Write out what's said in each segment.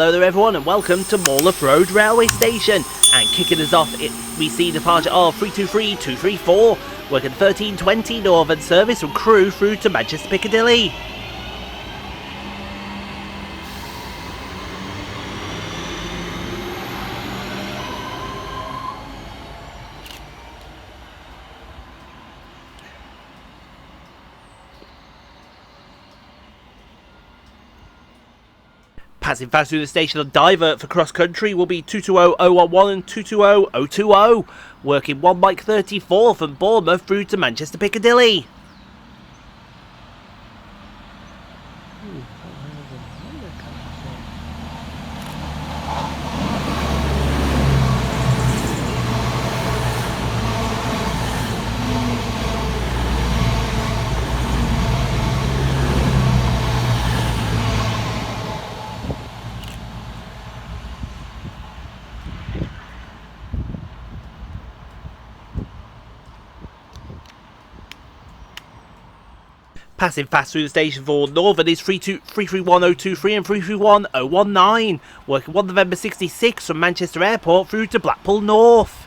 Hello there everyone and welcome to Mauldeth Road Railway Station, and kicking us off we see departure of 323-234 working 1320 Northern service from Crewe through to Manchester Piccadilly. Passing fast through the station on Divert for cross country will be 220-011 and 220-020, working 1 Mike 34 from Bournemouth through to Manchester Piccadilly. Passing fast through the station for Northern is 331-023 and 331-019, working 1 November 66 from Manchester Airport through to Blackpool North.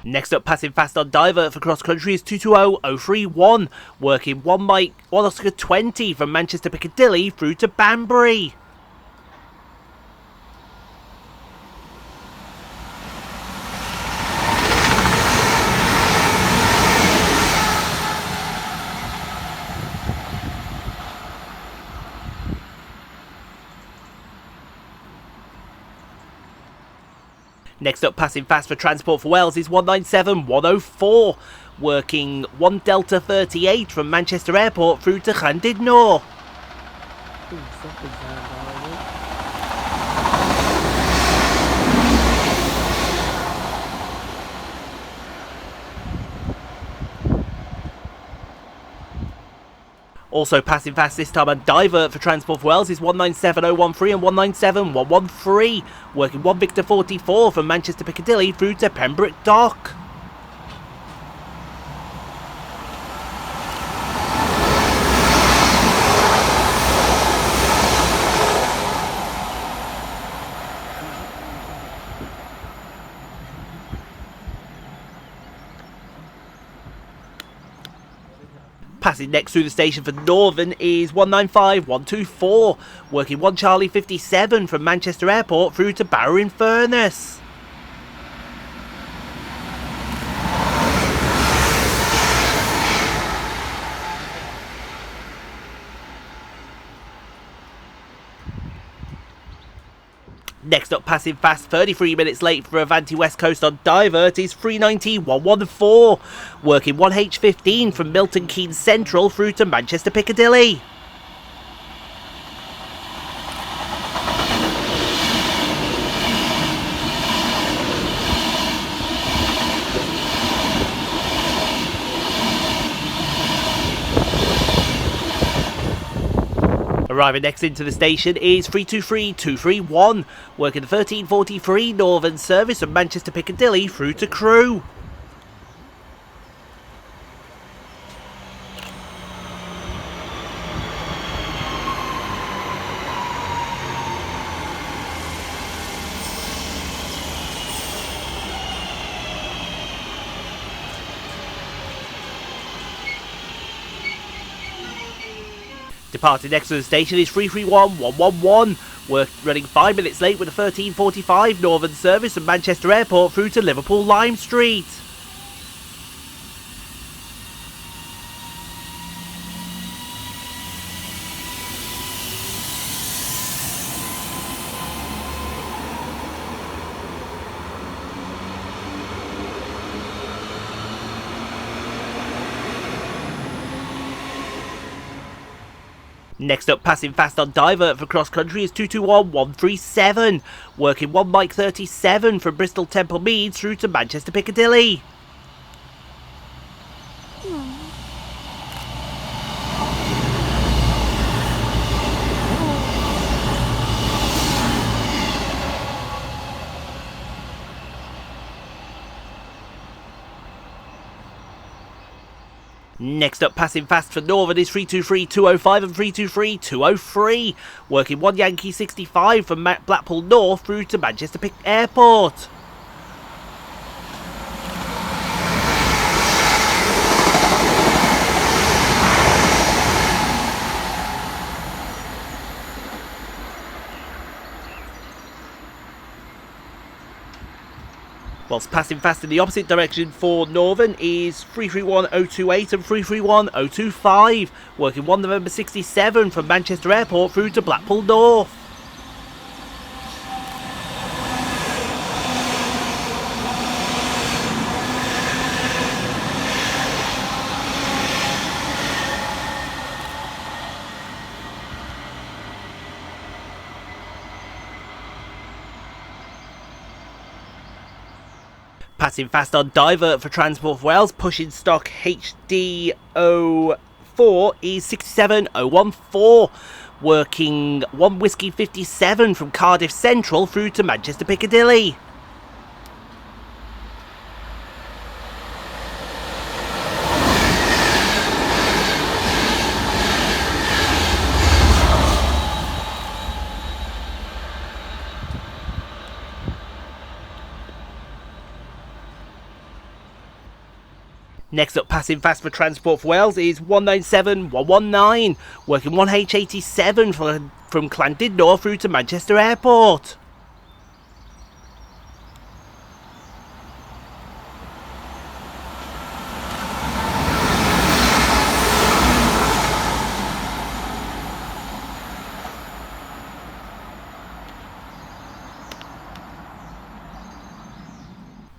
Next up, passing fast on Divert for cross country is 220-031, working 1 Mike 1 Oscar 20 from Manchester Piccadilly through to Banbury. Next up, passing fast for Transport for Wales is 197-104, working 1 Delta 38 from Manchester Airport through to Llandudno. Also passing fast this time on Divert for Transport for Wales is 197-013 and 197-113, working 1 Victor 44 from Manchester Piccadilly through to Pembroke Dock. Passing next through the station for Northern is 195-124, working 1 Charlie 57 from Manchester Airport through to Barrow-in-Furness. Next up, passing fast 33 minutes late for Avanti West Coast on Divert is 390-114, working 1H15 from Milton Keynes Central through to Manchester Piccadilly. Arriving next into the station is 323-231, working the 1343 Northern service from Manchester Piccadilly through to Crewe. Departing next to the station is 331-111, running 5 minutes late with a 1345 Northern service from Manchester Airport through to Liverpool Lime Street. Next up, passing fast on Divert for cross country is 221-137, working 1 Mike 37 from Bristol Temple Meads through to Manchester Piccadilly. Next up, passing fast for Northern is 323-205 and 323-203, working 1 Yankee 65 from Blackpool North through to Manchester Airport. Whilst passing fast in the opposite direction for Northern is 331-028 and 331-025, working 1 November 67 from Manchester Airport through to Blackpool North. Passing fast on Divert for Transport for Wales, pushing stock HD04 is 67014, working 1 Whiskey 57 from Cardiff Central through to Manchester Piccadilly. Next up, passing fast for Transport for Wales is 197119, working 1H87 from Llandudno through to Manchester Airport.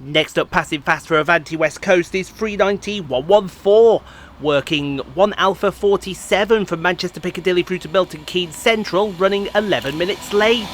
Next up, passing fast for Avanti West Coast is 390-114, working 1 Alpha 47 from Manchester Piccadilly through to Milton Keynes Central, running 11 minutes late.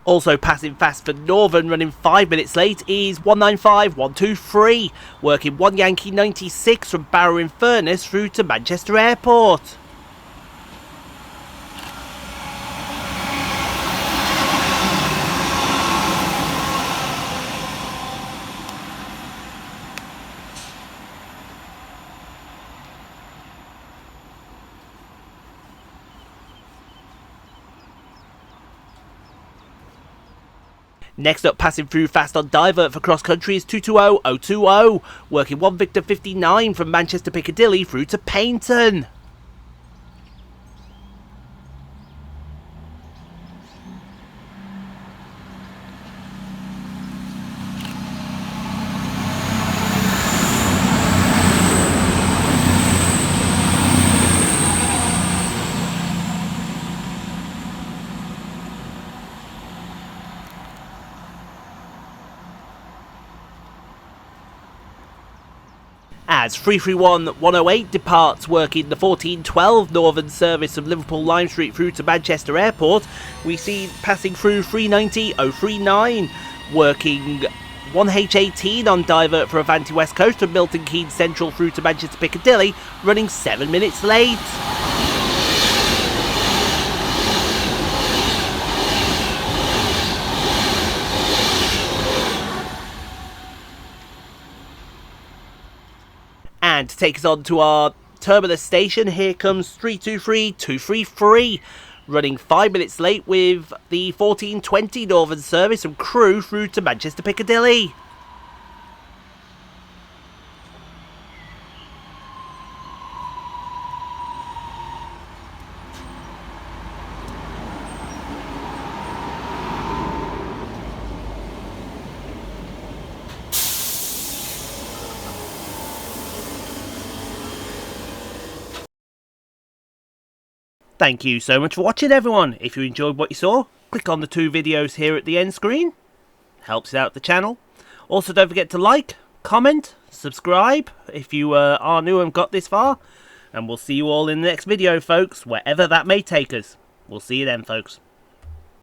Also passing fast for Northern, running 5 minutes late, is 195123, working 1 Yankee 96 from Barrow-in-Furness through to Manchester Airport. Next up, passing through fast on Divert for cross country is 220-020, working 1 Victor 59 from Manchester Piccadilly through to Paignton. As 331-108 departs, working the 1412 Northern service from Liverpool Lime Street through to Manchester Airport, we see passing through 390-039, working 1H18 on Divert for Avanti West Coast from Milton Keynes Central through to Manchester Piccadilly, running 7 minutes late. And to take us on to our terminus station, here comes 323-233, running 5 minutes late with the 1420 Northern service from Crewe through to Manchester Piccadilly. Thank you so much for watching, everyone. If you enjoyed what you saw, click on the 2 videos here at the end screen. Helps out the channel. Also, don't forget to like, comment, subscribe if you are new and got this far. And we'll see you all in the next video, folks, wherever that may take us. We'll see you then, folks.